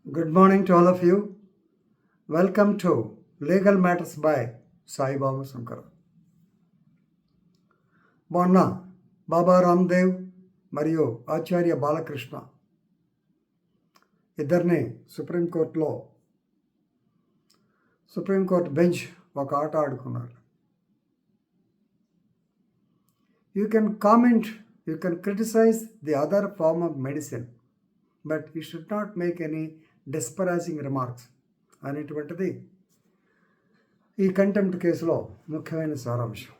Good morning to all of you. Welcome to Legal Matters by Sai Baba Shankar. మొన్న బాబా రామ్దేవ్ మరియు ఆచార్య బాలకృష్ణ ఇద్దరిని supreme court bench ఒక ఆట ఆడుకున్నారు. You can comment, you can criticize the other form of medicine, but you should not make any disparaging remarks అనేటువంటిది ఈ contempt కేసులో ముఖ్యమైన సారాంశం.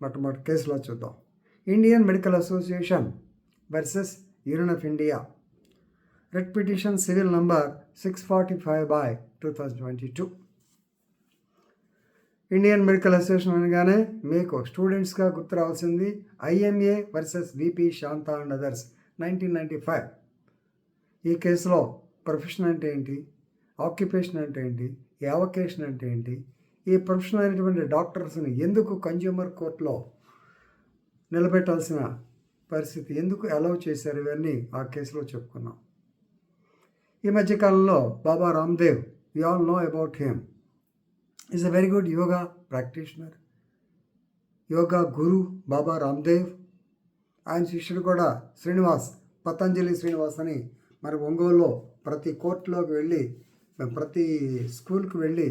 మొట్టమొదటి కేసులో చూద్దాం. Indian Medical Association versus Union of India, writ petition civil number 645/2022. Indian Medical Association అనగానే మీకు స్టూడెంట్స్గా గుర్తు రావాల్సింది IMA versus V P Shantha and others 1995. ఈ కేసులో ప్రొఫెషన్ అంటే ఏంటి, ఆక్యుపేషన్ అంటే ఏంటి, యావకేషన్ అంటే ఏంటి, ఈ ప్రొఫెషన్ అయినటువంటి డాక్టర్స్ని ఎందుకు కన్జ్యూమర్ కోర్టులో నిలబెట్టాల్సిన పరిస్థితి ఎందుకు అలౌ చేశారు, ఇవన్నీ ఆ కేసులో చెప్పుకున్నాం. ఈ మధ్యకాలంలో Baba Ramdev, you all know about him, is a very good yoga practitioner, yoga guru Baba Ramdev. ఆయన శిష్యుడు కూడా పతంజలి శ్రీనివాస్ అని మరి ఒంగోలులో ప్రతి కోర్టులోకి వెళ్ళి, ప్రతి స్కూల్కి వెళ్ళి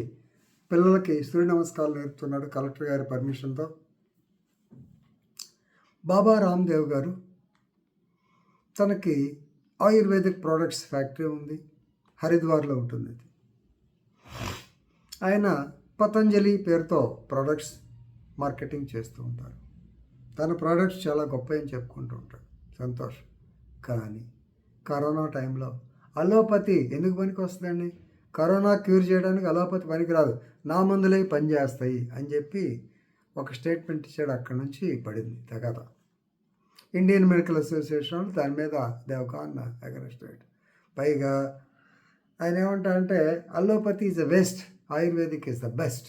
పిల్లలకి సూర్య నమస్కారాలు నేర్పుతున్నాడు కలెక్టర్ గారి పర్మిషన్తో. బాబా రామ్దేవ్ గారు తనకి ఆయుర్వేదిక్ ప్రోడక్ట్స్ ఫ్యాక్టరీ ఉంది, హరిద్వార్లో ఉంటుంది. ఆయన పతంజలి పేరుతో ప్రోడక్ట్స్ మార్కెటింగ్ చేస్తూ ఉంటారు. తన ప్రోడక్ట్స్ చాలా గొప్ప అని చెప్పుకుంటూ ఉంటాడు, సంతోషం. కానీ కరోనా టైంలో అలోపతి ఎందుకు పనికి వస్తుందండి? కరోనా క్యూర్ చేయడానికి అలోపతి పనికిరాదు, నా మందులే పనిచేస్తాయి అని చెప్పి ఒక స్టేట్మెంట్ ఇచ్చాడు. అక్కడి నుంచి పడింది తగద. ఇండియన్ మెడికల్ అసోసియేషన్ దాని మీద దేవకాన్ అగరెస్టెడ్. పైగా ఆయన ఏమంటారంటే allopathy is the best, ayurvedic is the best.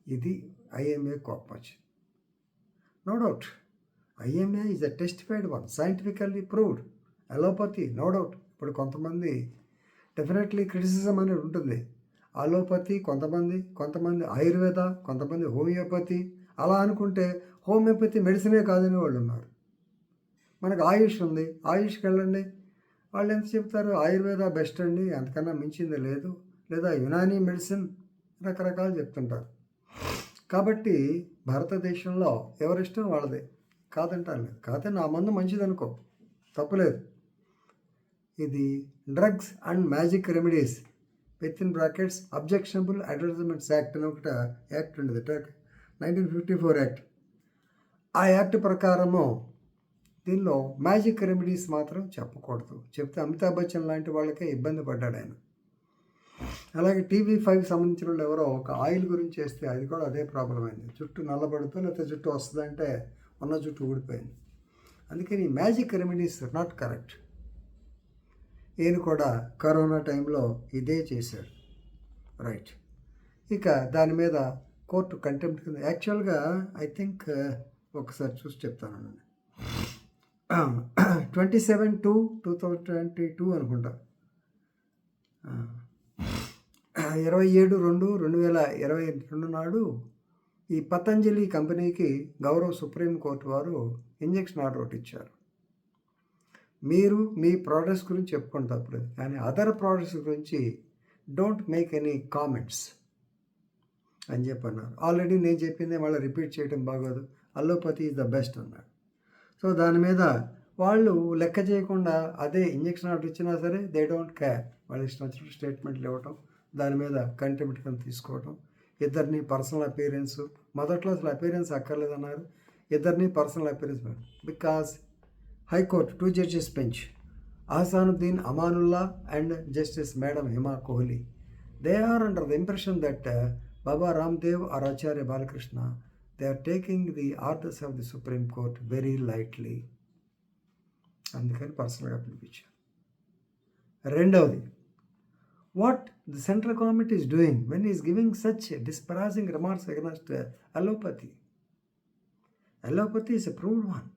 ఇది ఐఎంఏ కోపం వచ్చింది. No doubt IMA is a testified one, scientifically proved. Allopathy no doubt. ఇప్పుడు కొంతమంది డెఫినెట్లీ క్రిటిసిజం అనేది ఉంటుంది. అలోపతి కొంతమంది ఆయుర్వేద, కొంతమంది హోమియోపతి. అలా అనుకుంటే హోమియోపతి మెడిసినే కాదని వాళ్ళు ఉన్నారు. మనకు ఆయుష్ ఉంది, ఆయుష్కి వెళ్ళండి, వాళ్ళు ఎంత చెప్తారు, ఆయుర్వేద బెస్ట్ అండి, అంతకన్నా మించింది లేదు, లేదా యునానీ మెడిసిన్, రకరకాలు చెప్తుంటారు. కాబట్టి భారతదేశంలో ఎవరిష్టం వాళ్ళదే, కాదంటారు లేదు. కాకపోతే నా మందు మంచిది అనుకో, తప్పులేదు. ఇది drugs and magic remedies (brackets objectionable advertisements act అని ఒకటి యాక్ట్ ఉండేది, 1954 యాక్ట్. ఆ యాక్ట్ ప్రకారము దీనిలో మ్యాజిక్ రెమెడీస్ మాత్రం చెప్పకూడదు. చెప్తే అమితాబ్ బచ్చన్ లాంటి వాళ్ళకే ఇబ్బంది పడ్డాడు ఆయన. అలాగే TV5 సంబంధించిన వాళ్ళు ఎవరో ఒక ఆయిల్ గురించి చేస్తే అది కూడా అదే ప్రాబ్లం అయింది. జుట్టు నల్లబడుతూ లేకపోతే జుట్టు వస్తుందంటే ఉన్న జుట్టు ఊడిపోయింది. అందుకని మ్యాజిక్ రెమెడీస్ నాట్ కరెక్ట్. ఈయన కూడా కరోనా టైంలో ఇదే చేశాడు, రైట్. ఇక దాని మీద కోర్టు కంటెంప్ట్ కింద యాక్చువల్గా ఐ థింక్ ఒకసారి చూసి చెప్తాను. 27/2/2022 అనుకుంటా, 27/2/2022 నాడు ఈ పతంజలి కంపెనీకి గౌరవ సుప్రీంకోర్టు వారు ఇంజెక్షన్ ఆర్డర్ ఒకటి ఇచ్చారు. మీరు మీ ప్రోడక్ట్స్ గురించి చెప్పుకోండి తప్పలేదు, కానీ అదర్ ప్రోడక్ట్స్ గురించి డోంట్ మేక్ ఎనీ కామెంట్స్ అని చెప్పి అన్నారు. ఆల్రెడీ నేను చెప్పిందే మళ్ళీ రిపీట్ చేయడం బాగోదు, అలోపతి ఈజ్ ద బెస్ట్ అన్నారు. సో దాని మీద వాళ్ళు లెక్క చేయకుండా అదే ఇంజెక్షన్ ఆర్డర్ ఇచ్చినా సరే దే డోంట్ కేర్. వాళ్ళు ఇష్టం వచ్చినట్టు స్టేట్మెంట్లు ఇవ్వటం, దాని మీద కంటెంప్ట్ కింద తీసుకోవటం. ఇద్దరిని పర్సనల్ అపీరెన్స్, మొదట్లో అసలు అపీరెన్స్ అక్కర్లేదన్నారు, ఇద్దరిని personal appearance. Because high court 2 judges bench, Ahsanuddin Amanullah and Justice Madam Hema Kohli, they are under the impression that Baba Ramdev or Acharya Balakrishna, they are taking the orders of the Supreme Court very lightly. అందుకని పర్సనల్గా పిలిపించారు. రెండవది, what the central government is doing when is giving such disparaging remarks against allopathy. Allopathy is a proved one.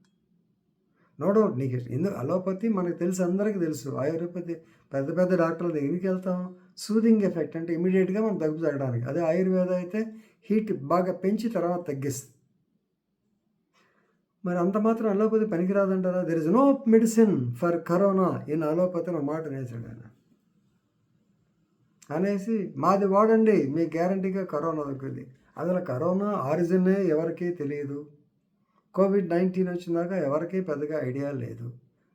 No doubt నీకు ఎందుకు allopathy మనకు తెలుసు, అందరికీ తెలుసు. ఆయుర్వేదపతి పెద్ద పెద్ద డాక్టర్ల దగ్గరికి వెళ్తాం, సూదింగ్ ఎఫెక్ట్ అంటే ఇమీడియట్గా మనం దగ్గు తగ్గడానికి. అదే ఆయుర్వేద అయితే హీట్ బాగా పెంచి తర్వాత తగ్గిస్తుంది. మరి అంత మాత్రం అలోపతి పనికిరాదంటారా? There is no medicine for corona in allopathy అని మాట నేసాడు ఆయన. అనేసి మాది వాడండి మీ గ్యారంటీగా కరోనా తగ్గుద్ది. అసలు కరోనా ఆరిజినే ఎవరికీ తెలియదు. కోవిడ్-19 వచ్చినాక ఎవరికీ పెద్దగా ఐడియా లేదు.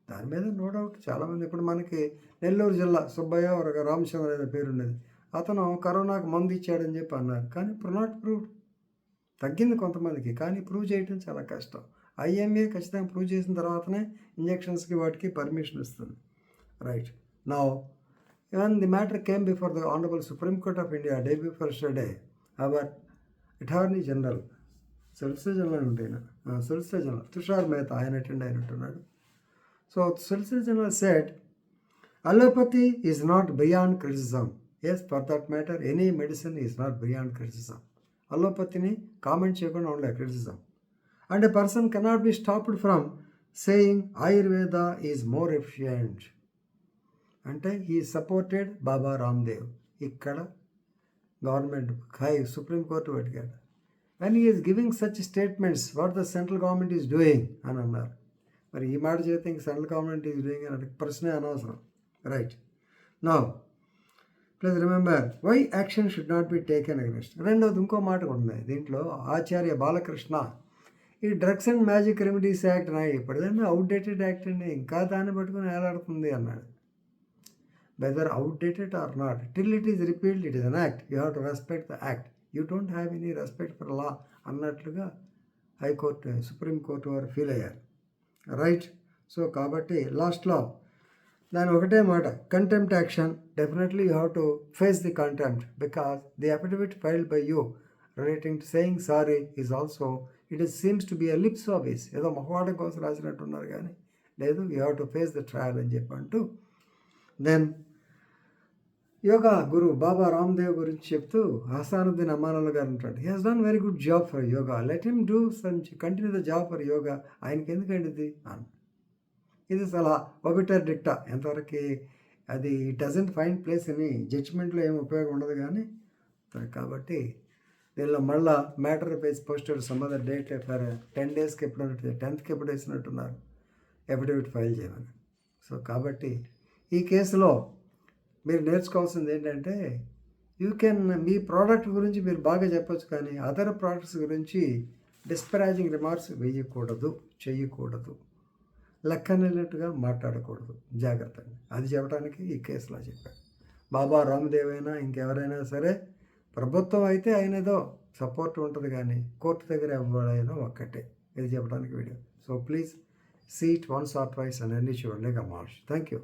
దాని మీద నో డౌట్ చాలామంది ఇప్పుడు మనకి నెల్లూరు జిల్లా సుబ్బయ్య ఒక రామచంద్ర అనే పేరుండేది. అతను కరోనాకు మందు ఇచ్చాడని చెప్పి అన్నారు. కానీ ఇప్పుడు నాట్ ప్రూవ్డ్. తగ్గింది కొంతమందికి, కానీ ప్రూవ్ చేయడం చాలా కష్టం. ఐఎంఏ ఖచ్చితంగా ప్రూవ్ చేసిన తర్వాతనే ఇంజెక్షన్స్కి వాటికి పర్మిషన్ ఇస్తుంది. Right now when the matter came before the Honorable Supreme Court of India day before yesterday, our Attorney General, Solicitor General Tushar Mehta, ఆయన attend అయినట్టున్నాడు. So Solicitor General said, allopathy is not beyond criticism. Yes, for that matter, any medicine is not beyond criticism. Allopathyని comment చేయకుండా ఉండే criticism. And a person cannot be stopped from saying Ayurveda is more efficient. అంటే he supported బాబా రామ్దేవ్. ఇక్కడ government supreme court పెట్టాడు. When he is giving such statements what the central government is doing అని అన్నారు. మరి ఈ మాట చేస్తే ఇంక సెంట్రల్ గవర్నమెంట్ ఈజ్ డూయింగ్ అని ప్రశ్నే అనవసరం. Right now please remember why action should not be taken against. రెండవది ఇంకో మాట కూడా ఉంది దీంట్లో. ఆచార్య బాలకృష్ణ ఈ drugs and magic remedies act ఇప్పటిదన్నా అవుట్డేటెడ్ యాక్ట్ అండి, ఇంకా దాన్ని పట్టుకుని ఏలాడుతుంది అన్నాడు. Whether outdated or not, till it is repealed, it is an act. You have to respect the act. You don't have any respect for law అన్నట్లుగా high court supreme court వారు feel అయ్యారు. Right. So కాబట్టి లాస్ట్లో దాని ఒకటే మాట, contempt action. Definitely you have to face the contempt because the affidavit filed by you relating to saying sorry is also it is seems to be a lip service. ఏదో మొహవాడం కోసం రాసినట్టున్నారు కానీ లేదు, you have to face the trial అని చెప్పంటూ then yoga guru Baba Ramdev గురించి చెప్తూ హసానుద్దీన్ అమానుల్లా గారు ఉంటాడు. He has done very good job for yoga, let him do continue the job for yoga. ఆయనకి ఎందుకండి ఇది అని. ఇది సలహా ఒబిటర్ డిక్టా. ఎంతవరకు అది డజంట్ ఫైండ్ ప్లేస్ అని జడ్జిమెంట్లో ఏం ఉపయోగం ఉండదు కానీ. కాబట్టి దీనిలో మళ్ళా matter page posted some other date for 10 డేస్కి ఎప్పుడు 10th ఎప్పుడు వేసినట్టున్నారు ఎఫిడవిట్ ఫైల్ చేయమని. సో కాబట్టి ఈ కేసులో మీరు నేర్చుకోవాల్సింది ఏంటంటే యూ కెన్ మీ ప్రోడక్ట్ గురించి మీరు బాగా చెప్పొచ్చు, కానీ అదర్ ప్రోడక్ట్స్ గురించి డిస్పరాజింగ్ రిమార్క్స్ వేయకూడదు, చేయకూడదు, లెక్కనట్టుగా మాట్లాడకూడదు. జాగ్రత్తగా అది చెప్పడానికి ఈ కేసులో చెప్పారు. బాబా రామ్దేవ్ అయినా ఇంకెవరైనా సరే, ప్రభుత్వం అయితే ఆయనదో సపోర్ట్ ఉంటుంది కానీ కోర్టు దగ్గర ఎవరైనా ఒక్కటే. ఇది చెప్పడానికి video. So please see it once or twice అని అన్ని చూడండి. కమాష్. Thank you.